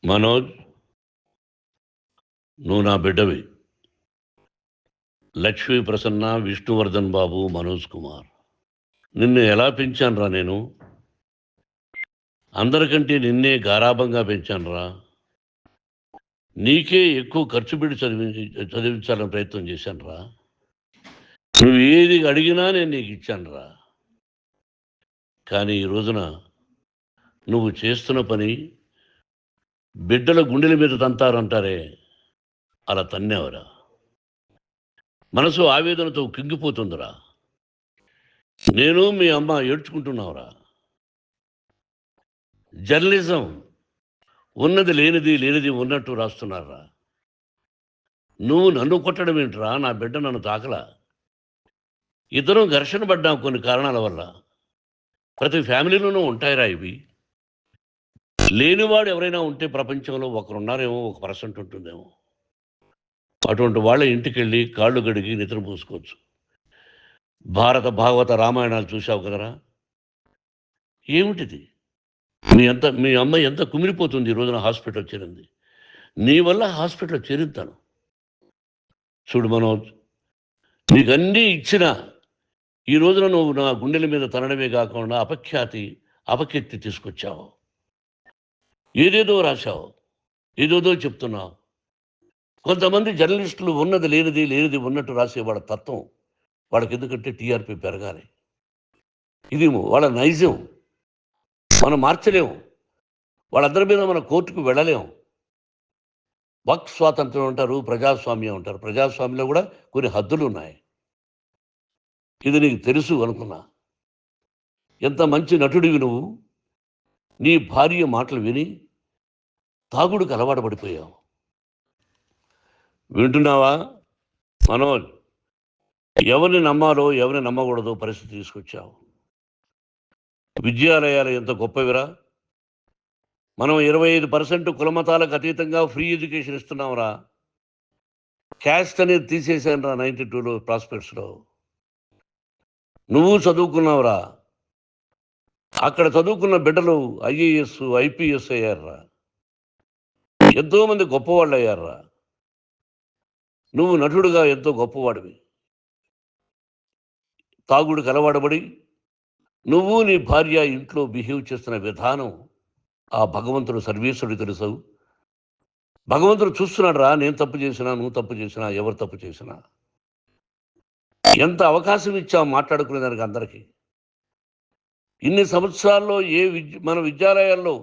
మనోజ్, నువ్వు నా బిడ్డవి. లక్ష్మీ ప్రసన్న, విష్ణువర్ధన్ బాబు, మనోజ్ కుమార్. నిన్ను ఎలా పెంచానురా నేను? అందరికంటే నిన్నే గారాబంగా పెంచానురా. నీకే ఎక్కువ ఖర్చు పెట్టి చదివించాలని ప్రయత్నం చేశానురా. నువ్వు ఏది అడిగినా నేను నీకు ఇచ్చానురా. కానీ ఈ రోజున నువ్వు చేస్తున్న పని బిడ్డల గుండెల మీద తంతారంటారే, అలా తన్నేవరా. మనసు ఆవేదనతో కింగిపోతుందిరా. నేను మీ అమ్మ ఏడ్చుకుంటున్నావురా. జర్నలిజం ఉన్నది లేనిది, లేనిది ఉన్నట్టు రాస్తున్నారా. నువ్వు నన్ను కొట్టడం ఏంట్రా? నా బిడ్డ నన్ను తాకలా. ఇద్దరం ఘర్షణ పడ్డాం కొన్ని కారణాల వల్ల. ప్రతి ఫ్యామిలీలోనూ ఉంటాయిరా ఇవి. లేనివాడు ఎవరైనా ఉంటే ప్రపంచంలో ఒకరున్నారేమో, 1% ఉంటుందేమో. అటువంటి వాళ్ళ ఇంటికి వెళ్ళి కాళ్ళు గడిగి నిద్ర పూసుకోవచ్చు. భారత భాగవత రామాయణాలు చూసావు కదరా. ఏమిటిది? మీ అమ్మ ఎంత కుమిలిపోతుంది ఈ రోజున హాస్పిటల్ చేరింది. నీ వల్ల హాస్పిటల్ చేరుతాను. చూడు మనోజ్, నీకన్నీ ఇచ్చిన ఈ రోజున నువ్వు నా గుండెల మీద తనడమే కాకుండా అపకీర్తి తీసుకొచ్చావు. ఏదేదో రాశావు, ఏదేదో చెప్తున్నావు. కొంతమంది జర్నలిస్టులు ఉన్నది లేనిది, లేనిది ఉన్నట్టు రాసేవాళ్ళ తత్వం వాళ్ళకి. ఎందుకంటే టీఆర్పీ పెరగాలి. ఇది వాళ్ళ నైజం. మనం మార్చలేము. వాళ్ళందరి మీద మన కోర్టుకు వెళ్ళలేము. వాక్ స్వాతంత్రం అంటారు, ప్రజాస్వామ్యం అంటారు. ప్రజాస్వామ్యంలో కూడా కొన్ని హద్దులు ఉన్నాయి. ఇది నీకు తెలుసు అనుకున్నా. ఎంత మంచి నటుడివి నువ్వు. నీ భార్య మాటలు విని తాగుడుకు అలవాటు పడిపోయావు. వింటున్నావా మనోజ్? ఎవరిని నమ్మాలో ఎవరిని నమ్మకూడదో పరిస్థితి తీసుకొచ్చావు. విద్యాలయాలు ఎంత గొప్పవిరా. మనం 25% కులమతాలకు అతీతంగా ఫ్రీ ఎడ్యుకేషన్ ఇస్తున్నాంరా. క్యాస్ట్ అనేది తీసేసాను రా 92లో ప్రాస్పెక్ట్స్లో. నువ్వు చదువుకున్నావురా. అక్కడ చదువుకున్న బిడ్డలు IAS, IPS అయ్యారా. ఎంతోమంది గొప్పవాళ్ళు అయ్యారా. నువ్వు నటుడుగా ఎంతో గొప్పవాడివి. తాగుడికి అలవాడబడి నువ్వు నీ భార్య ఇంట్లో బిహేవ్ చేస్తున్న విధానం ఆ భగవంతుడు సర్వేశ్వరుడు తెలుసు. భగవంతుడు చూస్తున్నాడు రా. నేను తప్పు చేసినా, నువ్వు తప్పు చేసినా, ఎవరు తప్పు చేసినా. ఎంత అవకాశం ఇచ్చావు మాట్లాడుకునేదానికి అందరికీ. ఇన్ని సంవత్సరాల్లో మన విద్యాలయాల్లో